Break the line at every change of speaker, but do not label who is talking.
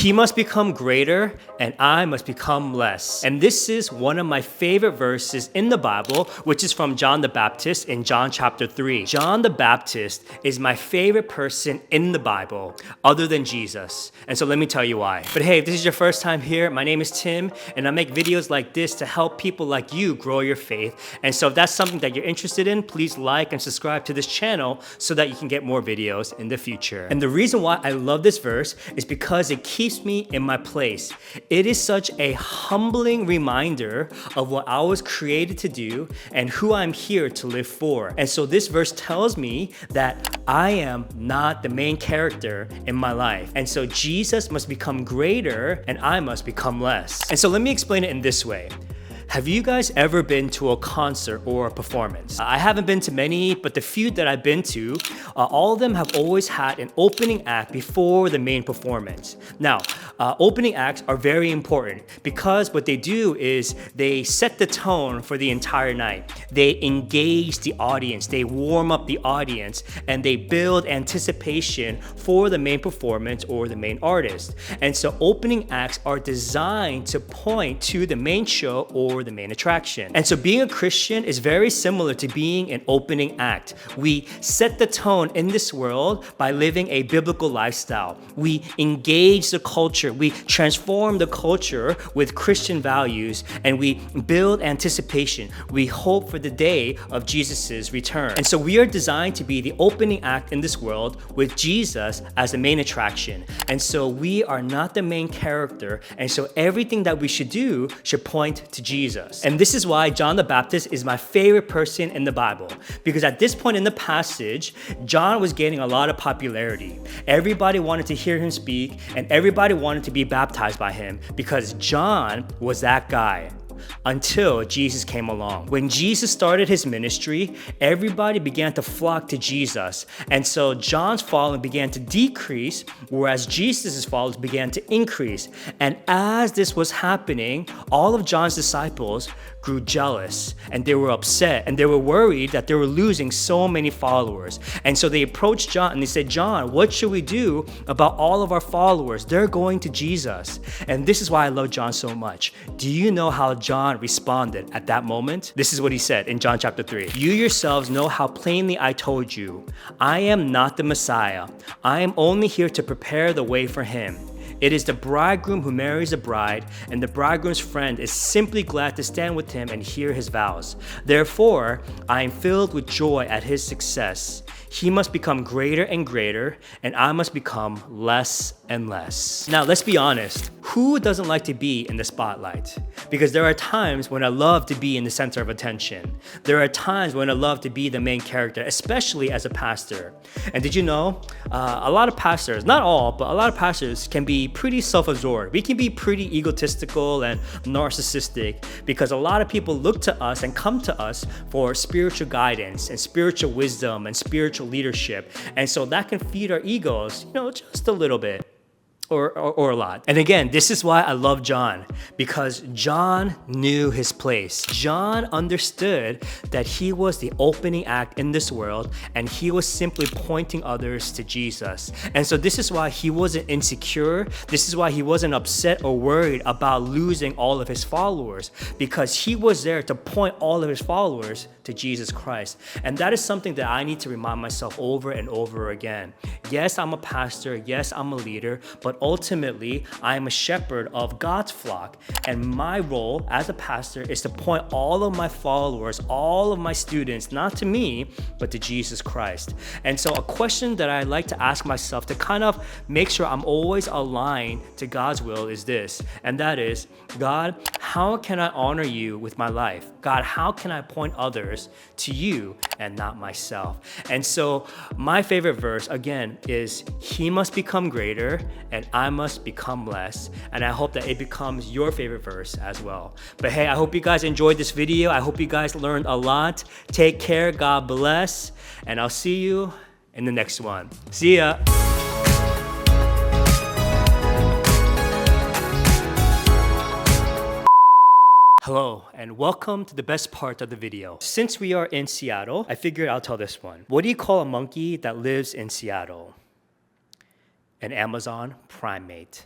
He must become greater and I must become less. And this is one of my favorite verses in the Bible, which is from John the Baptist in John chapter 3. John the Baptist is my favorite person in the Bible other than Jesus. And so let me tell you why. But hey, if this is your first time here, my name is Tim and I make videos like this to help people like you grow your faith. And so if that's something that you're interested in, please like and subscribe to this channel so that you can get more videos in the future. And the reason why I love this verse is because it keeps me in my place. It is such a humbling reminder of what I was created to do and who I'm here to live for. And so this verse tells me that I am not the main character in my life. And so Jesus must become greater and I must become less. And so let me explain it in this way. Have you guys ever been to a concert or a performance? I haven't been to many, but the few that I've been to, all of them have always had an opening act before the main performance. Now, opening acts are very important because what they do is they set the tone for the entire night. They engage the audience, they warm up the audience, and they build anticipation for the main performance or the main artist. And so opening acts are designed to point to the main show or the main attraction. And so being a Christian is very similar to being an opening act. We set the tone in this world by living a biblical lifestyle. We engage the culture, we transform the culture with Christian values, and we build anticipation. We hope for the day of Jesus's return. And so we are designed to be the opening act in this world with Jesus as the main attraction. And so we are not the main character, and so everything that we should do should point to Jesus. And this is why John the Baptist is my favorite person in the Bible. Because at this point in the passage, John was gaining a lot of popularity. Everybody wanted to hear him speak, and everybody wanted to be baptized by him because John was that guy. Until Jesus came along. When Jesus started his ministry, everybody began to flock to Jesus. And so John's following began to decrease, whereas Jesus' followers began to increase. And as this was happening, all of John's disciples grew jealous and they were upset and they were worried that they were losing so many followers. And so they approached John and they said, John, what should we do about all of our followers? They're going to Jesus. And this is why I love John so much. Do you know how John responded at that moment? This is what he said in John chapter 3. You yourselves know how plainly I told you, I am not the Messiah. I am only here to prepare the way for him. It is the bridegroom who marries the bride, and the bridegroom's friend is simply glad to stand with him and hear his vows. Therefore, I am filled with joy at his success. He must become greater and greater, and I must become less and less. Now, let's be honest. Who doesn't like to be in the spotlight? Because there are times when I love to be in the center of attention. There are times when I love to be the main character, especially as a pastor. And did you know, a lot of pastors, not all, but a lot of pastors can be pretty self-absorbed. We can be pretty egotistical and narcissistic because a lot of people look to us and come to us for spiritual guidance and spiritual wisdom and spiritual leadership. And so that can feed our egos, just a little bit. Or a lot. And again, this is why I love John, because John knew his place. John understood that he was the opening act in this world and he was simply pointing others to Jesus. And so this is why he wasn't insecure. This is why he wasn't upset or worried about losing all of his followers, because he was there to point all of his followers to Jesus Christ. And that is something that I need to remind myself over and over again. Yes, I'm a pastor. Yes, I'm a leader, but ultimately, I am a shepherd of God's flock. And my role as a pastor is to point all of my followers, all of my students, not to me, but to Jesus Christ. And so a question that I like to ask myself to kind of make sure I'm always aligned to God's will is this, and that is, God, how can I honor you with my life? God, how can I point others to you and not myself? And so my favorite verse, again, is he must become greater and I must become less. And I hope that it becomes your favorite verse as well. But hey, I hope you guys enjoyed this video. I hope you guys learned a lot. Take care, God bless, and I'll see you in the next one. See ya. Hello, and welcome to the best part of the video. Since we are in Seattle, I figured I'll tell this one. What do you call a monkey that lives in Seattle? An Amazon primate.